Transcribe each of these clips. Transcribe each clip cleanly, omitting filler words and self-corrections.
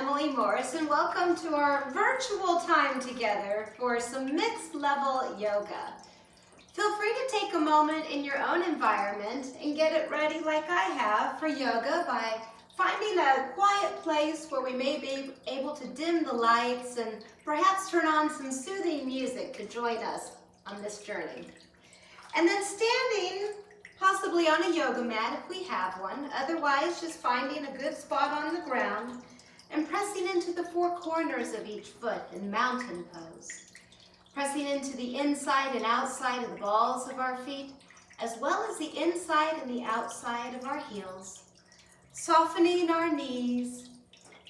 Emily Morris, and welcome to our virtual time together for some mixed level yoga. Feel free to take a moment in your own environment and get it ready like I have for yoga by finding a quiet place where we may be able to dim the lights and perhaps turn on some soothing music to join us on this journey. And then standing possibly on a yoga mat if we have one, otherwise just finding a good spot on the ground and pressing into the four corners of each foot in mountain pose. Pressing into the inside and outside of the balls of our feet, as well as the inside and the outside of our heels. Softening our knees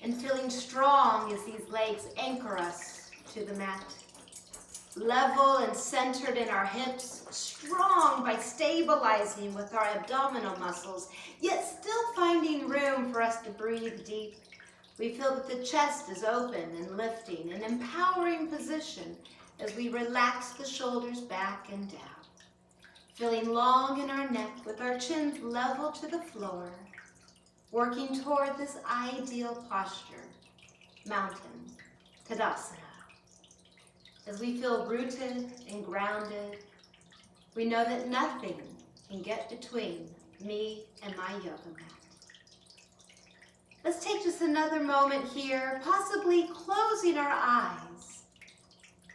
and feeling strong as these legs anchor us to the mat. Level and centered in our hips, strong by stabilizing with our abdominal muscles, yet still finding room for us to breathe deep. We feel that the chest is open and lifting, an empowering position as we relax the shoulders back and down. Feeling long in our neck with our chins level to the floor, working toward this ideal posture, Mountain Tadasana. As we feel rooted and grounded, we know that nothing can get between me and my yoga mat. Let's take just another moment here, possibly closing our eyes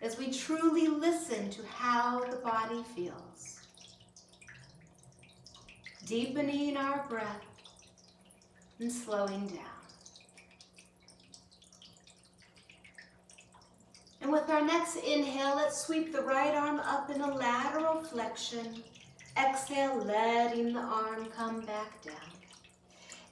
as we truly listen to how the body feels. Deepening our breath and slowing down. And with our next inhale, let's sweep the right arm up in a lateral flexion. Exhale, letting the arm come back down.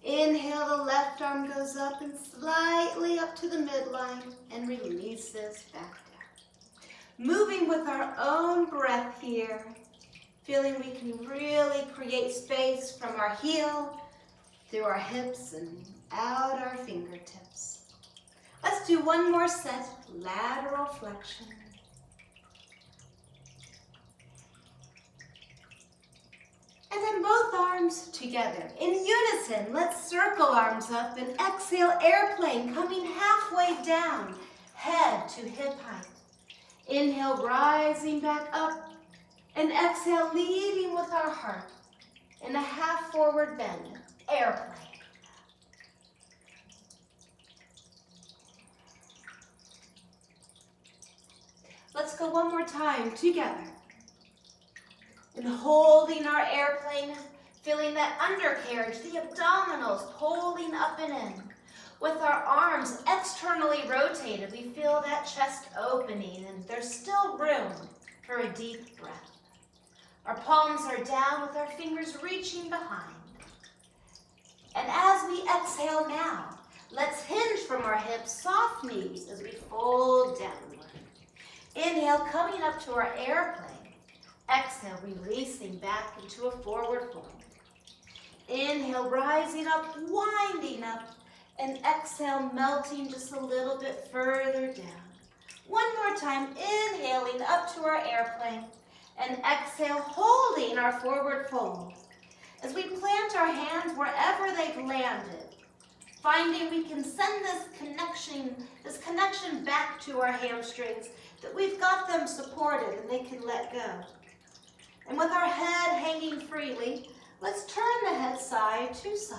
Inhale, the left arm goes up and slightly up to the midline and releases back down. Moving with our own breath here, feeling we can really create space from our heel through our hips and out our fingertips. Let's do one more set, lateral flexion. And then both arms together. In unison, let's circle arms up and exhale, airplane, coming halfway down, head to hip height. Inhale, rising back up, and exhale, leading with our heart in a half forward bend, airplane. Let's go one more time together. And holding our airplane, feeling that undercarriage, the abdominals pulling up and in. With our arms externally rotated, we feel that chest opening and there's still room for a deep breath. Our palms are down with our fingers reaching behind. And as we exhale now, let's hinge from our hips, soft knees as we fold downward. Inhale, coming up to our airplane. Exhale, releasing back into a forward fold. Inhale, rising up, winding up, and exhale, melting just a little bit further down. One more time, inhaling up to our airplane, and exhale, holding our forward fold. As we plant our hands wherever they've landed, finding we can send this connection back to our hamstrings, that we've got them supported and they can let go. And with our head hanging freely, let's turn the head side to side.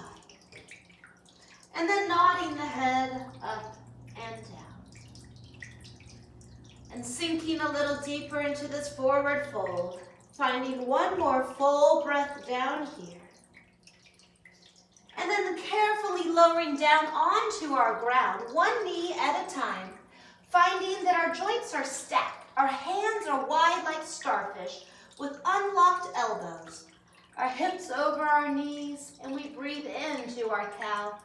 And then nodding the head up and down. And sinking a little deeper into this forward fold, finding one more full breath down here. And then carefully lowering down onto our ground, one knee at a time, finding that our joints are stacked. Our hands are wide like starfish with unlocked elbows. Our hips over our knees, and we breathe into our cow,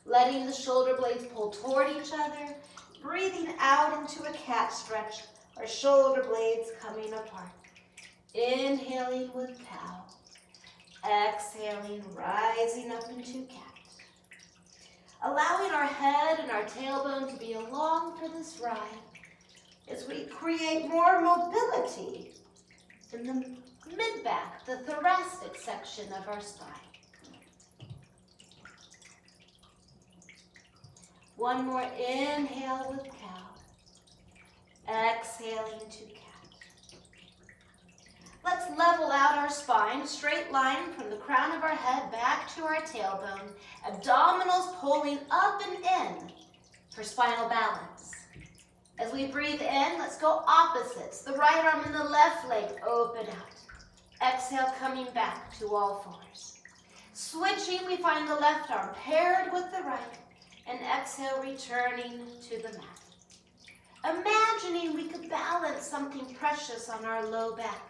letting the shoulder blades pull toward each other, breathing out into a cat stretch, our shoulder blades coming apart. Inhaling with cow. Exhaling, rising up into cat. Allowing our head and our tailbone to be along for this ride as we create more mobility in the mid-back, the thoracic section of our spine. One more inhale with cow. Exhaling to cat. Let's level out our spine, straight line from the crown of our head back to our tailbone. Abdominals pulling up and in for spinal balance. As we breathe in, let's go opposites. The right arm and the left leg open out. Exhale, coming back to all fours. Switching, we find the left arm paired with the right, and exhale, returning to the mat. Imagining we could balance something precious on our low back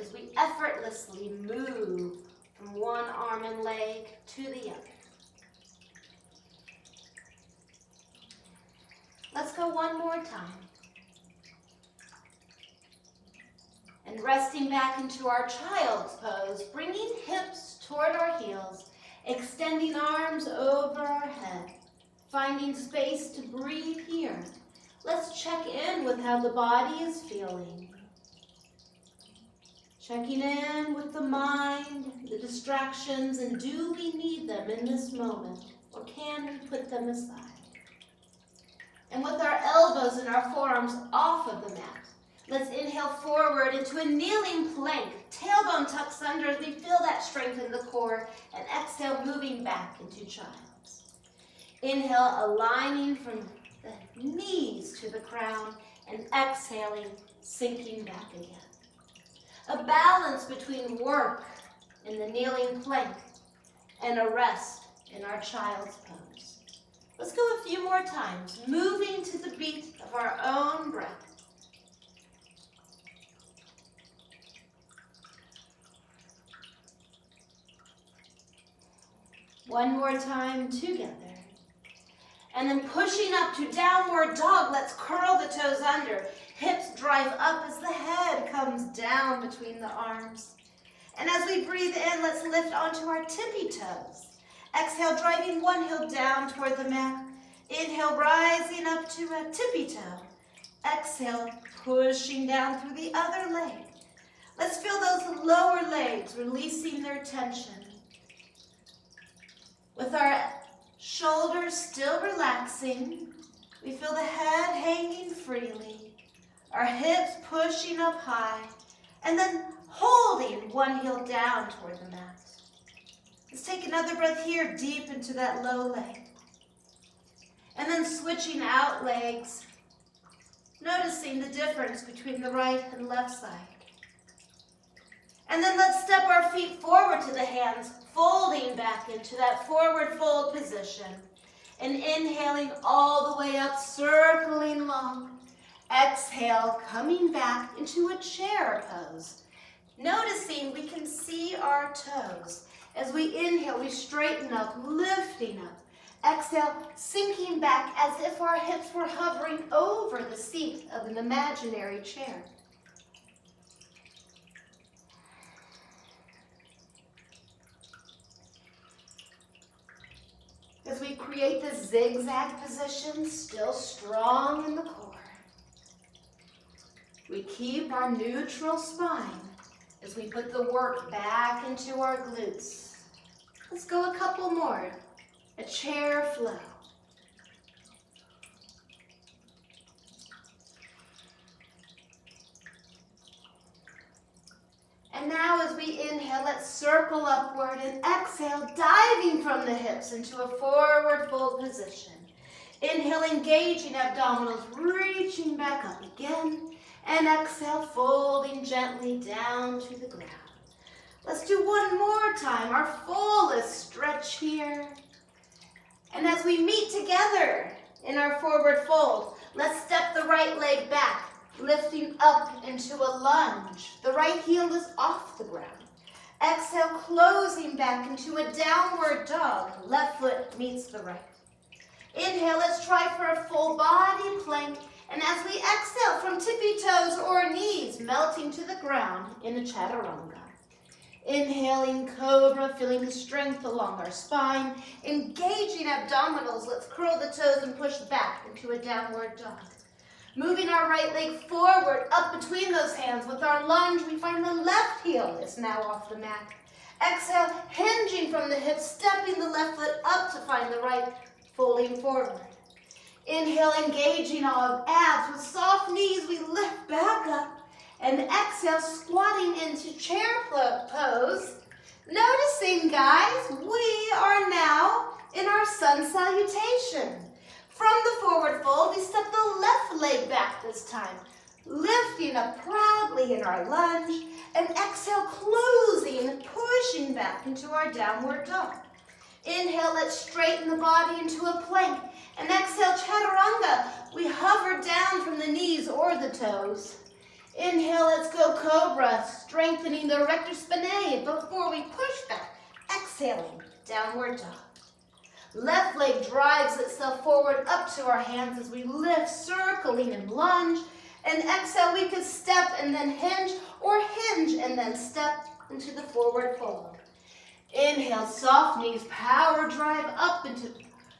as we effortlessly move from one arm and leg to the other. Let's go one more time. And resting back into our child's pose, bringing hips toward our heels, extending arms over our head, finding space to breathe here. Let's check in with how the body is feeling. Checking in with the mind, the distractions, and do we need them in this moment, or can we put them aside? And with our elbows and our forearms off of the mat, let's inhale forward into a kneeling plank. Tailbone tucks under as we feel that strength in the core, and exhale, moving back into child's. Inhale, aligning from the knees to the crown, and exhaling, sinking back again. A balance between work in the kneeling plank and a rest in our child's pose. Let's go a few more times, moving to the beat of our own breath. One more time together. And then pushing up to downward dog, let's curl the toes under. Hips drive up as the head comes down between the arms. And as we breathe in, let's lift onto our tippy toes. Exhale, driving one heel down toward the mat. Inhale, rising up to a tippy toe. Exhale, pushing down through the other leg. Let's feel those lower legs releasing their tension. With our shoulders still relaxing, we feel the head hanging freely, our hips pushing up high, and then holding one heel down toward the mat. Let's take another breath here, deep into that low leg. And then switching out legs, noticing the difference between the right and left side. And then let's step our feet forward to the hands, folding back into that forward fold position. And inhaling all the way up, circling long. Exhale, coming back into a chair pose. Noticing we can see our toes. As we inhale, we straighten up, lifting up. Exhale, sinking back as if our hips were hovering over the seat of an imaginary chair. As we create this zigzag position, still strong in the core. We keep our neutral spine as we put the work back into our glutes. Let's go a couple more. A chair flow. And now as we inhale, let's circle upward and exhale, diving from the hips into a forward fold position. Inhale, engaging abdominals, reaching back up again. And exhale, folding gently down to the ground. Let's do one more time, our fullest stretch here. And as we meet together in our forward fold, let's step the right leg back, lifting up into a lunge. The right heel is off the ground. Exhale, closing back into a downward dog. Left foot meets the right. Inhale, let's try for a full body plank. And as we exhale from tippy toes or knees, melting to the ground in a chaturanga. Inhaling cobra, feeling the strength along our spine. Engaging abdominals, let's curl the toes and push back into a downward dog. Moving our right leg forward, up between those hands. With our lunge, we find the left heel is now off the mat. Exhale, hinging from the hips, stepping the left foot up to find the right, folding forward. Inhale, engaging our abs. With soft knees, we lift back up. And exhale, squatting into chair pose. Noticing, guys, we are now in our sun salutation. From the forward fold, we step the left leg back this time, lifting up proudly in our lunge, and exhale, closing, pushing back into our downward dog. Inhale, let's straighten the body into a plank, and exhale, chaturanga. We hover down from the knees or the toes. Inhale, let's go cobra, strengthening the rectus spinae before we push back. Exhaling, downward dog. Left leg drives itself forward up to our hands as we lift, circling and lunge. And exhale, we could step and then hinge, or hinge and then step into the forward fold. Inhale, soft knees, power drive up into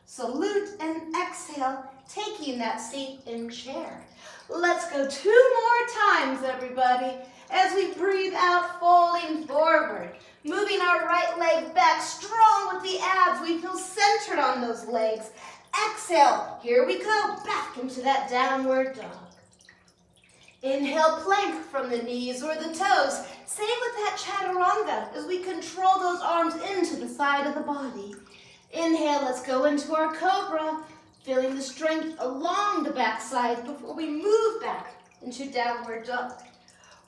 salute, and exhale, taking that seat in chair. Let's go 2 more times, everybody, as we breathe out, folding forward. Moving our right leg back, strong with the abs. We feel centered on those legs. Exhale, here we go, back into that downward dog. Inhale, plank from the knees or the toes. Same with that chaturanga as we control those arms into the side of the body. Inhale, let's go into our cobra, feeling the strength along the back side before we move back into downward dog.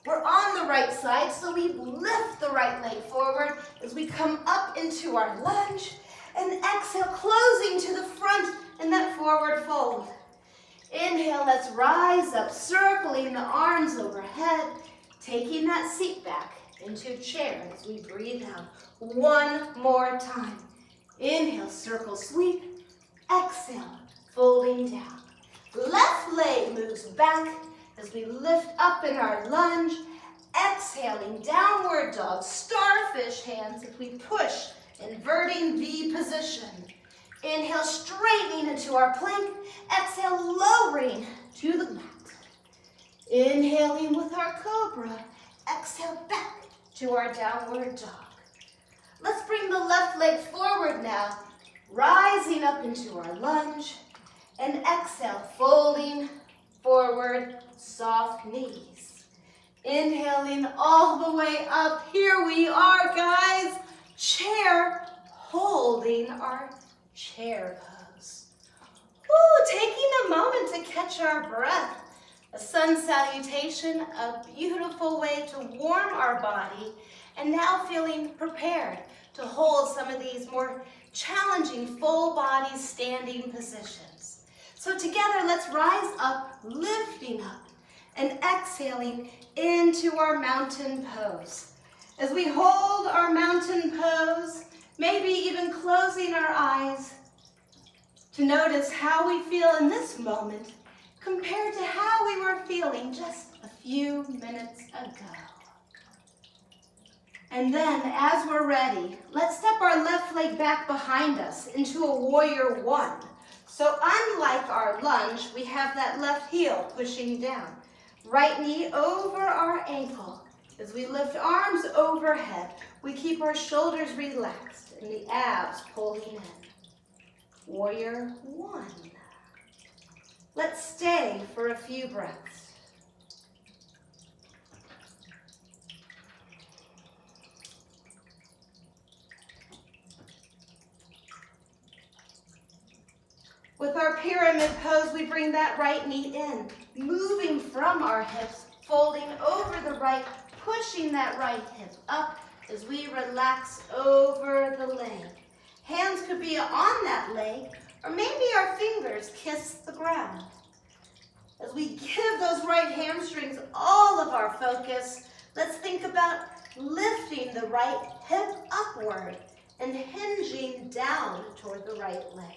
We're on the right side, so we lift the right leg forward as we come up into our lunge, and exhale, closing to the front in that forward fold. Inhale, let's rise up, circling the arms overhead, taking that seat back into chair as we breathe out. 1 more time. Inhale, circle sweep. Exhale, folding down. Left leg moves back as we lift up in our lunge. Exhaling, downward dog, starfish hands as we push, inverting V position. Inhale, straightening into our plank. Exhale, lowering to the mat. Inhaling with our cobra. Exhale, back to our downward dog. Let's bring the left leg forward now, rising up into our lunge. And exhale, folding forward, soft knees. Inhaling all the way up. Here we are, guys. Chair, holding our chair pose. Woo, taking a moment to catch our breath. A sun salutation, a beautiful way to warm our body, and now feeling prepared to hold some of these more challenging full body standing positions. So together, let's rise up, lifting up, and exhaling into our mountain pose. As we hold our mountain pose, maybe even closing our eyes to notice how we feel in this moment compared to how we were feeling just a few minutes ago. And then, as we're ready, let's step our left leg back behind us into a warrior 1. So unlike our lunge, we have that left heel pushing down. Right knee over our ankle. As we lift arms overhead, we keep our shoulders relaxed and the abs pulling in. Warrior 1. Let's stay for a few breaths. With our pyramid pose, we bring that right knee in, moving from our hips, folding over the right, pushing that right hip up as we relax over the leg. Hands could be on that leg, or maybe our fingers kiss the ground. As we give those right hamstrings all of our focus, let's think about lifting the right hip upward and hinging down toward the right leg.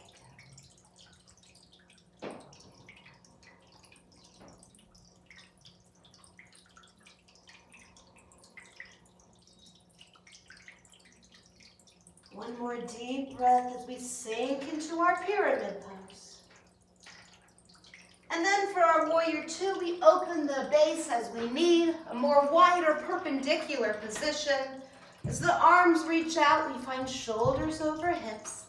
One more deep breath as we sink into our pyramid pose. And then for our warrior 2, we open the base as we need, a more wider perpendicular position. As the arms reach out, we find shoulders over hips.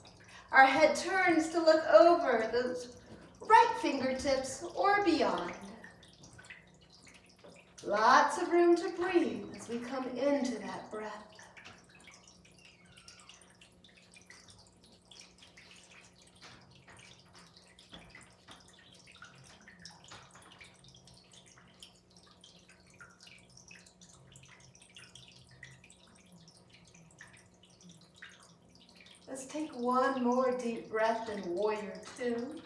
Our head turns to look over those right fingertips or beyond. Lots of room to breathe as we come into that breath. Let's take one more deep breath in Warrior Two.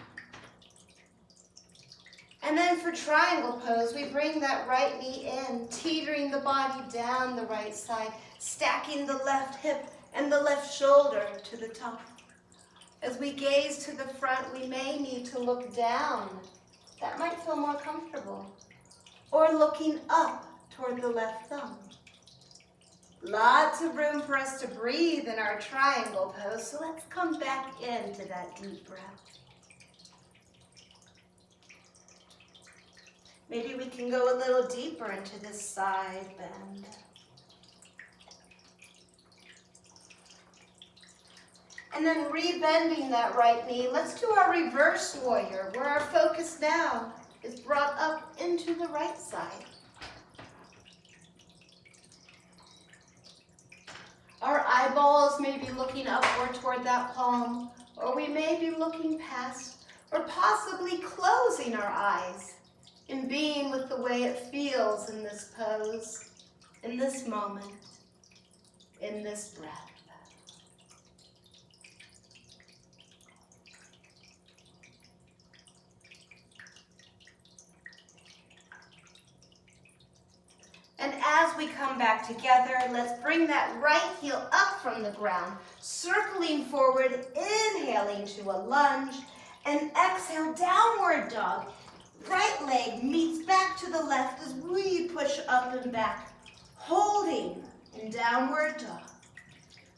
And then for triangle pose, we bring that right knee in, teetering the body down the right side, stacking the left hip and the left shoulder to the top. As we gaze to the front, we may need to look down. That might feel more comfortable. Or looking up toward the left thumb. Lots of room for us to breathe in our triangle pose, so let's come back into that deep breath. Maybe we can go a little deeper into this side bend. And then rebending that right knee, let's do our reverse warrior, where our focus now is brought up into the right side. Our eyeballs may be looking upward toward that palm, or we may be looking past, or possibly closing our eyes and being with the way it feels in this pose, in this moment, in this breath. And as we come back together, let's bring that right heel up from the ground, circling forward, inhaling to a lunge, and exhale, downward dog. Right leg meets back to the left as we push up and back, holding in downward dog.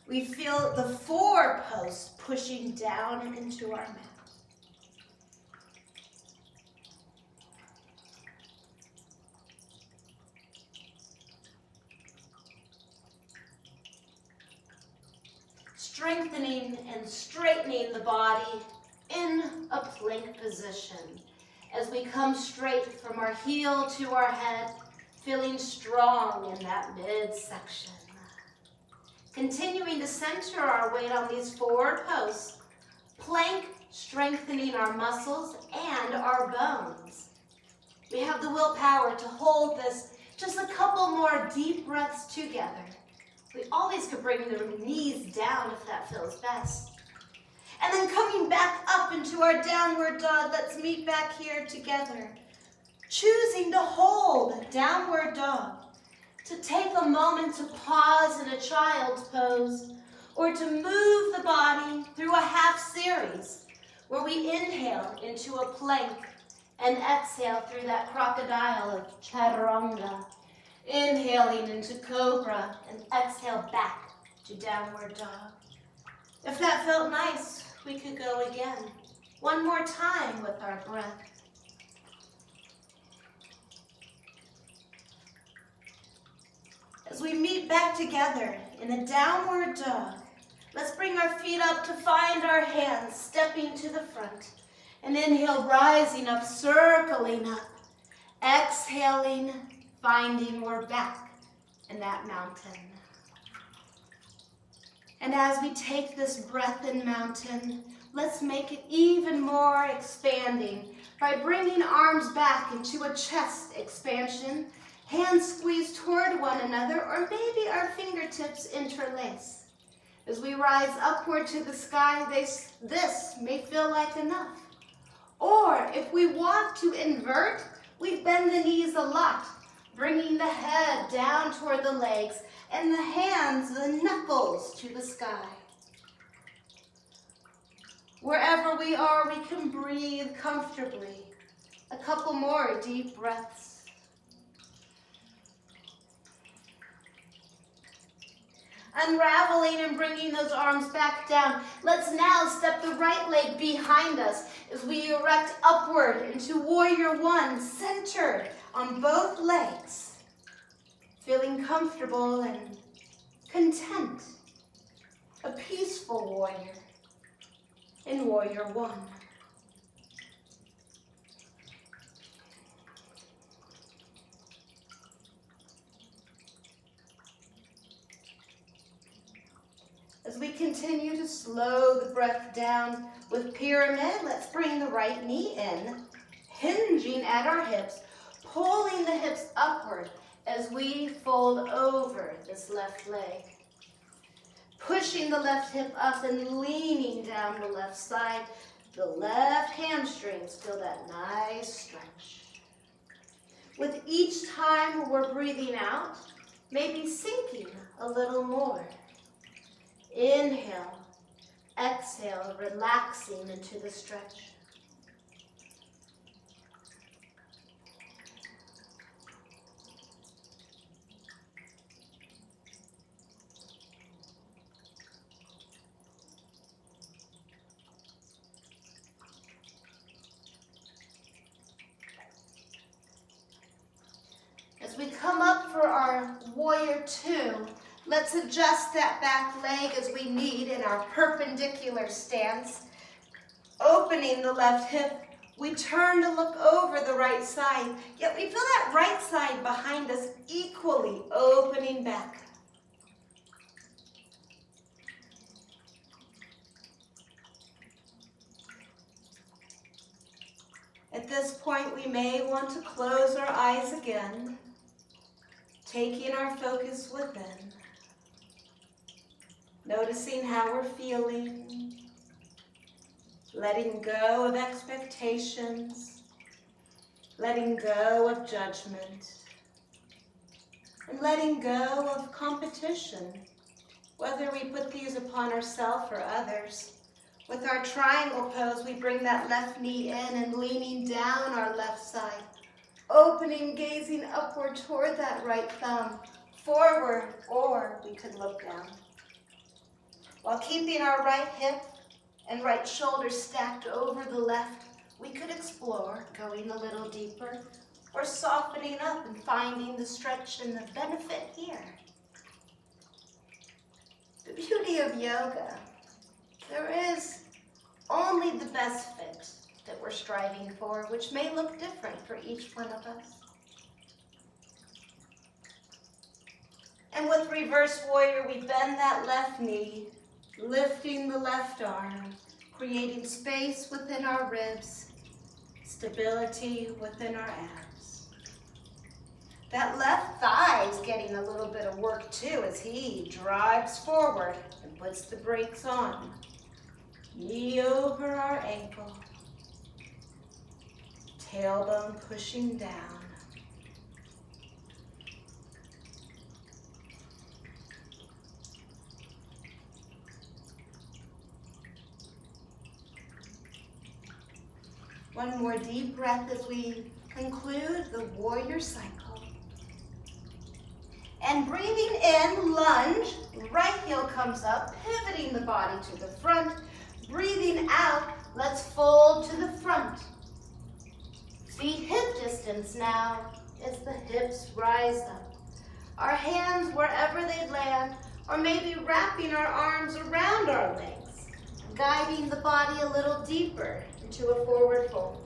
We feel the 4 posts pushing down into our mat. Strengthening and straightening the body in a plank position as we come straight from our heel to our head, feeling strong in that midsection. Continuing to center our weight on these forward posts, plank strengthening our muscles and our bones. We have the willpower to hold this just a couple more deep breaths together. We always could bring the knees down if that feels best. And then coming back up into our downward dog, let's meet back here together. Choosing to hold downward dog, to take a moment to pause in a child's pose, or to move the body through a half series where we inhale into a plank and exhale through that crocodile of chaturanga. Inhaling into cobra and exhale back to downward dog. If that felt nice, we could go again. One more time with our breath. As we meet back together in a downward dog, let's bring our feet up to find our hands stepping to the front. And inhale, rising up, circling up. Exhaling, finding we're back in that mountain. And as we take this breath in mountain, let's make it even more expanding by bringing arms back into a chest expansion, hands squeeze toward one another, or maybe our fingertips interlace. As we rise upward to the sky, this may feel like enough. Or if we want to invert, we bend the knees a lot, bringing the head down toward the legs and the hands, the knuckles to the sky. Wherever we are, we can breathe comfortably. A couple more deep breaths. Unraveling and bringing those arms back down. Let's now step the right leg behind us as we erect upward into Warrior One, centered on both legs, feeling comfortable and content, a peaceful warrior in Warrior One. slow the breath down. With pyramid, let's bring the right knee in, hinging at our hips, pulling the hips upward as we fold over this left leg. Pushing the left hip up and leaning down the left side. The left hamstring, still that nice stretch. With each time we're breathing out, maybe sinking a little more. Inhale, exhale, relaxing into the stretch. As we come up for our warrior two, let's adjust that back leg as we need in our perpendicular stance. Opening the left hip, we turn to look over the right side, yet we feel that right side behind us equally opening back. At this point, we may want to close our eyes again, taking our focus within, noticing how we're feeling, letting go of expectations, letting go of judgment, and letting go of competition, whether we put these upon ourselves or others. With our triangle pose, we bring that left knee in and leaning down our left side, opening, gazing upward toward that right thumb, forward, or we could look down. While keeping our right hip and right shoulder stacked over the left, we could explore going a little deeper or softening up and finding the stretch and the benefit here. The beauty of yoga, there is only the best fit that we're striving for, which may look different for each one of us. And with reverse warrior, we bend that left knee, lifting the left arm, creating space within our ribs, stability within our abs. That left thigh is getting a little bit of work too as he drives forward and puts the brakes on. Knee over our ankle, tailbone pushing down. One more deep breath as we conclude the warrior cycle. And breathing in, lunge, right heel comes up, pivoting the body to the front. Breathing out, let's fold to the front. Feet hip distance now as the hips rise up. Our hands wherever they land, or maybe wrapping our arms around our legs, guiding the body a little deeper into a forward fold.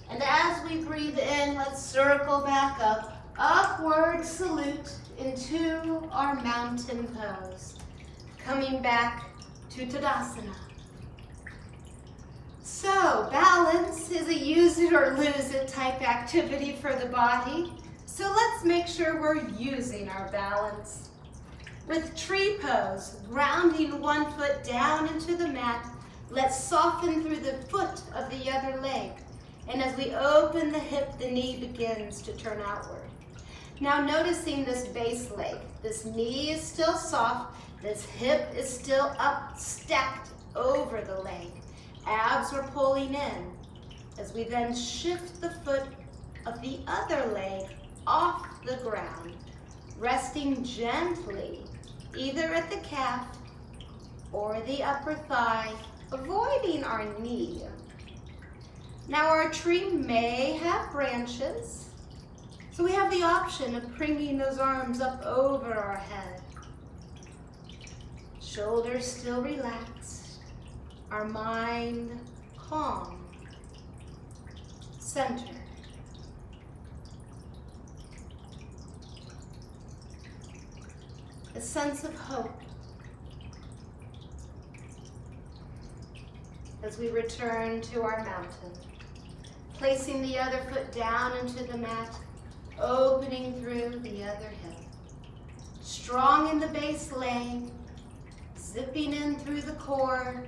And as we breathe in, let's circle back up. Upward salute into our mountain pose. Coming back to Tadasana. So, balance is a use it or lose it type activity for the body. So let's make sure we're using our balance. With tree pose, grounding one foot down into the mat, let's soften through the foot of the other leg. And as we open the hip, the knee begins to turn outward. Now noticing this base leg, this knee is still soft, this hip is still up, stacked over the leg. Abs are pulling in. As we then shift the foot of the other leg off the ground, resting gently, either at the calf or the upper thigh, avoiding our knee. Now our tree may have branches, so we have the option of bringing those arms up over our head. Shoulders still relaxed, our mind calm, centered. a sense of hope as we return to our mountain. Placing the other foot down into the mat, opening through the other hip. Strong in the base leg, zipping in through the core.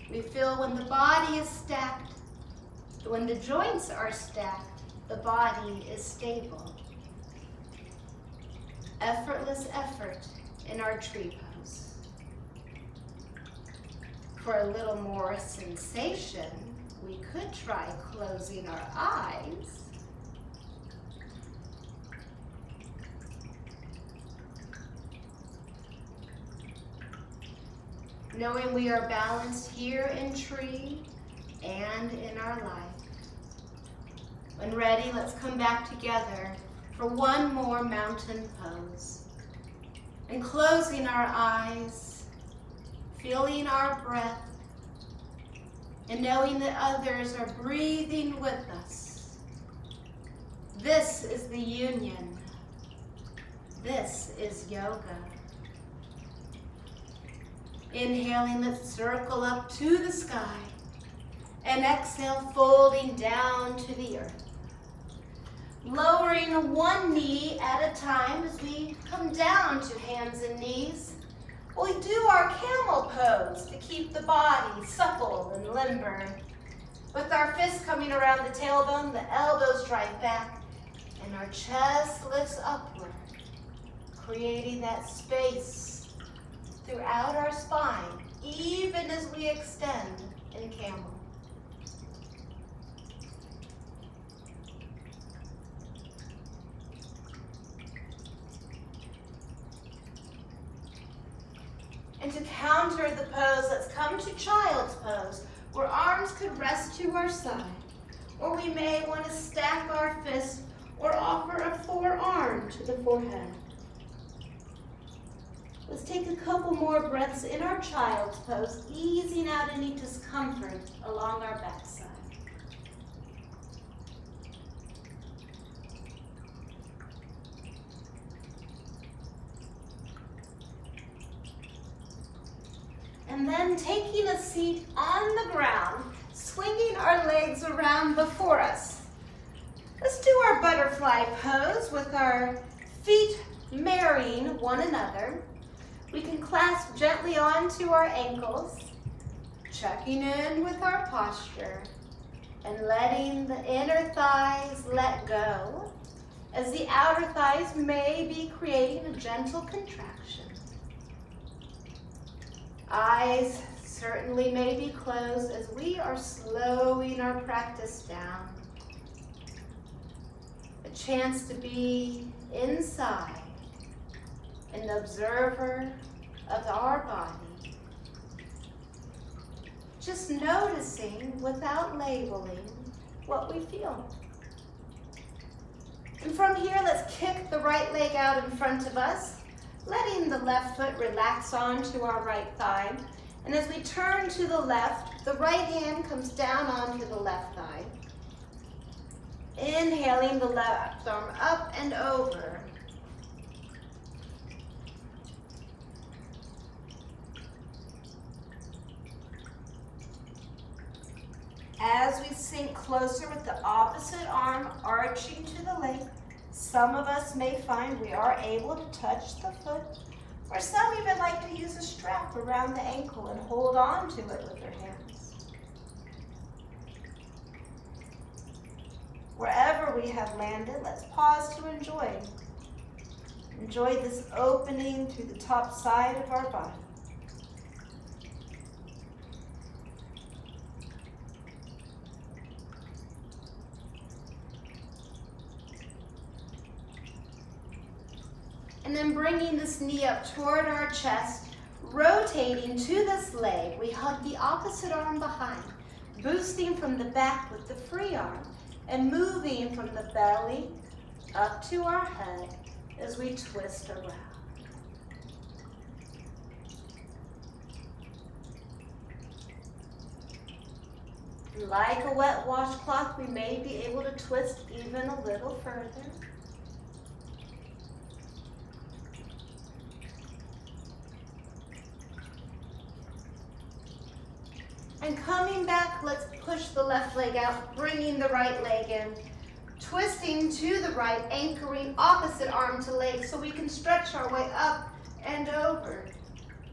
We feel when the body is stacked, when the joints are stacked, the body is stable. Effortless effort in our tree pose. For a little more sensation, we could try closing our eyes. Knowing we are balanced here in tree and in our life. When ready, let's come back together for one more mountain pose. And closing our eyes, feeling our breath, and knowing that others are breathing with us. This is the union. This is yoga. Inhaling, let's circle up to the sky. And exhale, folding down to the earth. Lowering one knee at a time as we come down to hands and knees. We do our camel pose to keep the body supple and limber. With our fists coming around the tailbone, the elbows drive back, and our chest lifts upward, creating that space throughout our spine, even as we extend in camel. And to counter the pose, let's come to child's pose, where arms could rest to our side. Or we may want to stack our fists or offer a forearm to the forehead. Let's take a couple more breaths in our child's pose, easing out any discomfort along our backside. And then taking a seat on the ground, swinging our legs around before us. Let's do our butterfly pose with our feet marrying one another. We can clasp gently onto our ankles, checking in with our posture, and letting the inner thighs let go, as the outer thighs may be creating a gentle contraction. Eyes certainly may be closed as we are slowing our practice down. A chance to be inside, an observer of our body. Just noticing without labeling what we feel. And from here, let's kick the right leg out in front of us, letting the left foot relax onto our right thigh. And as we turn to the left, the right hand comes down onto the left thigh. Inhaling the left arm up and over. As we sink closer with the opposite arm arching to the leg, some of us may find we are able to touch the foot, or some even like to use a strap around the ankle and hold on to it with their hands. Wherever we have landed, let's pause to enjoy. Enjoy this opening through the top side of our body. And then bringing this knee up toward our chest, rotating to this leg, we hug the opposite arm behind, boosting from the back with the free arm, and moving from the belly up to our head as we twist around. Like a wet washcloth, we may be able to twist even a little further. then coming back, let's push the left leg out, bringing the right leg in. Twisting to the right, anchoring opposite arm to leg so we can stretch our way up and over.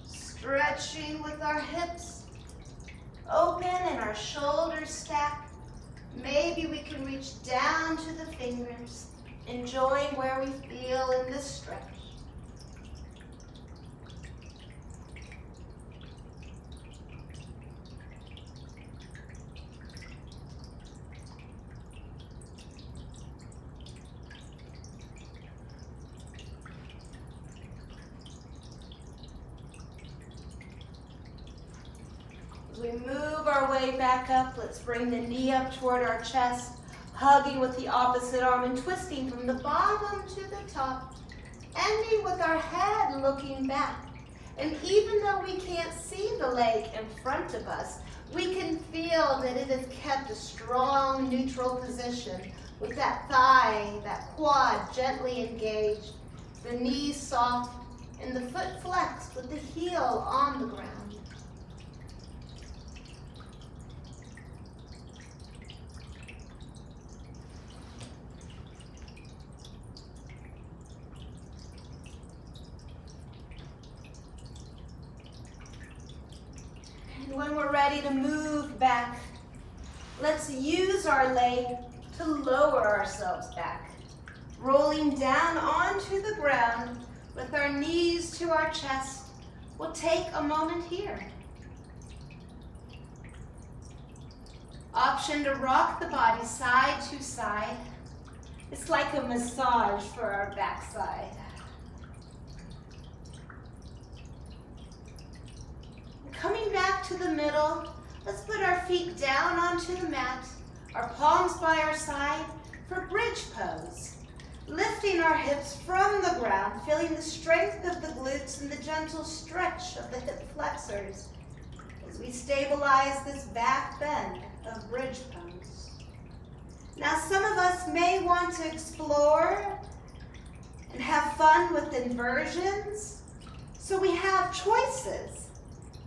Stretching with our hips open and our shoulders stack. Maybe we can reach down to the fingers, enjoying where we feel in this stretch. As we move our way back up, let's bring the knee up toward our chest, hugging with the opposite arm and twisting from the bottom to the top, ending with our head looking back. And even though we can't see the leg in front of us, we can feel that it has kept a strong neutral position with that thigh, that quad gently engaged, the knees soft, and the foot flexed with the heel on the ground. When we're ready to move back, let's use our leg to lower ourselves back, rolling down onto the ground with our knees to our chest. We'll take a moment here. Option to rock the body side to side. It's like a massage for our backside. Coming back to the middle, let's put our feet down onto the mat, our palms by our side for bridge pose. Lifting our hips from the ground, feeling the strength of the glutes and the gentle stretch of the hip flexors as we stabilize this back bend of bridge pose. Now some of us may want to explore and have fun with inversions, so we have choices.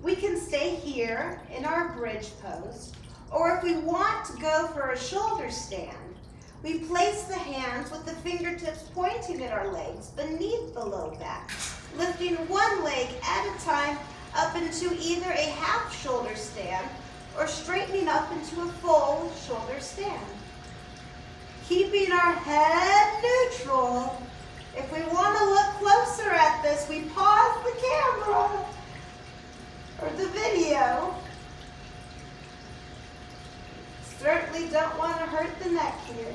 We can stay here in our bridge pose, or if we want to go for a shoulder stand, we place the hands with the fingertips pointing at our legs beneath the low back, lifting one leg at a time up into either a half shoulder stand or straightening up into a full shoulder stand. Keeping our head neutral. If we want to look closer at this, we pause the camera or the video. Certainly don't want to hurt the neck here.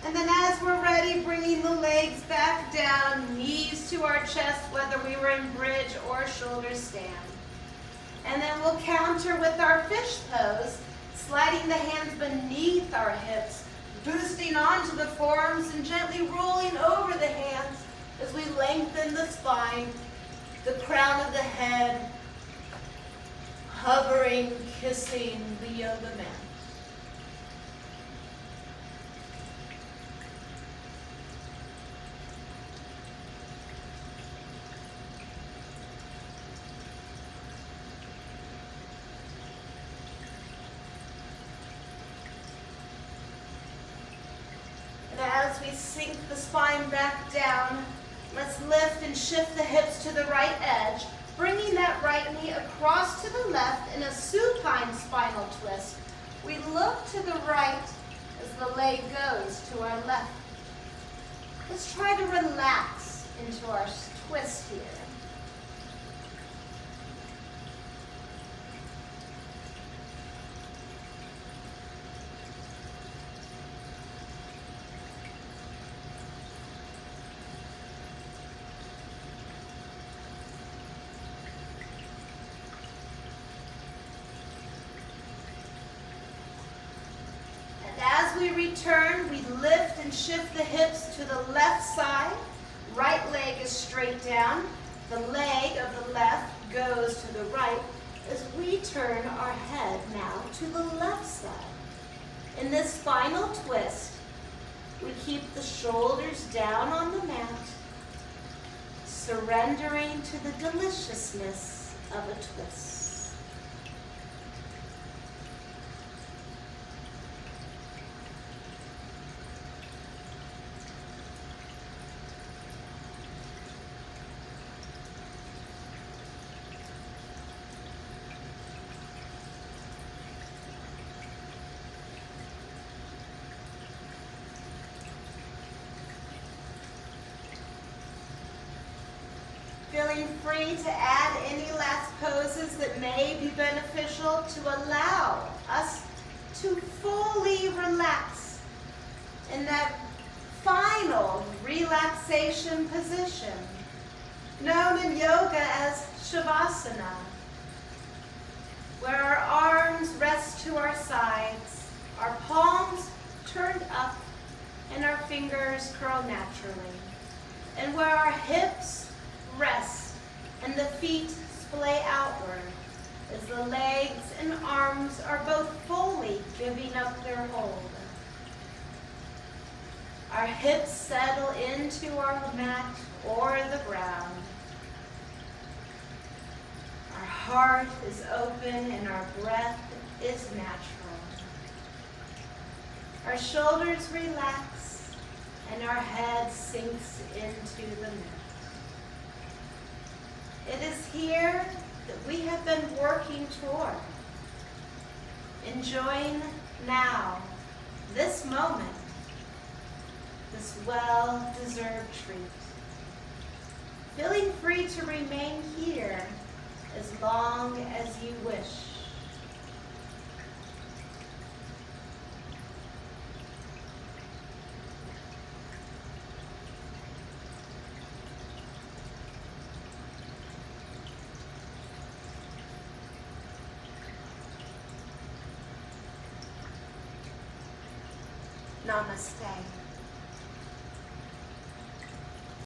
And then as we're ready, bringing the legs back down, knees to our chest, whether we were in bridge or shoulder stand. And then we'll counter with our fish pose, sliding the hands beneath our hips, boosting onto the forearms and gently rolling over the hands as we lengthen the spine, the crown of the head, hovering, kissing the yoga mat. And as we sink the spine back down, let's lift and shift the hips to the right edge, bringing that right knee across to the left in a supine spinal twist. We look to the right as the leg goes to our left. Let's try to relax into our twist here. As we return, we lift and shift the hips to the left side. Right leg is straight down. The leg of the left goes to the right as we turn our head now to the left side. In this final twist, we keep the shoulders down on the mat, surrendering to the deliciousness of a twist. Feeling free to add any last poses that may be beneficial to allow us to fully relax in that final relaxation position, known in yoga as Shavasana, where our arms rest to our sides, our palms turned up, and our fingers curl naturally, and where our hips rest and the feet splay outward as the legs and arms are both fully giving up their hold. Our hips settle into our mat or the ground. Our heart is open and our breath is natural. Our shoulders relax and our head sinks into the mat. It is here that we have been working toward. Enjoying now, this moment, this well-deserved treat. Feeling free to remain here as long as you wish. Namaste.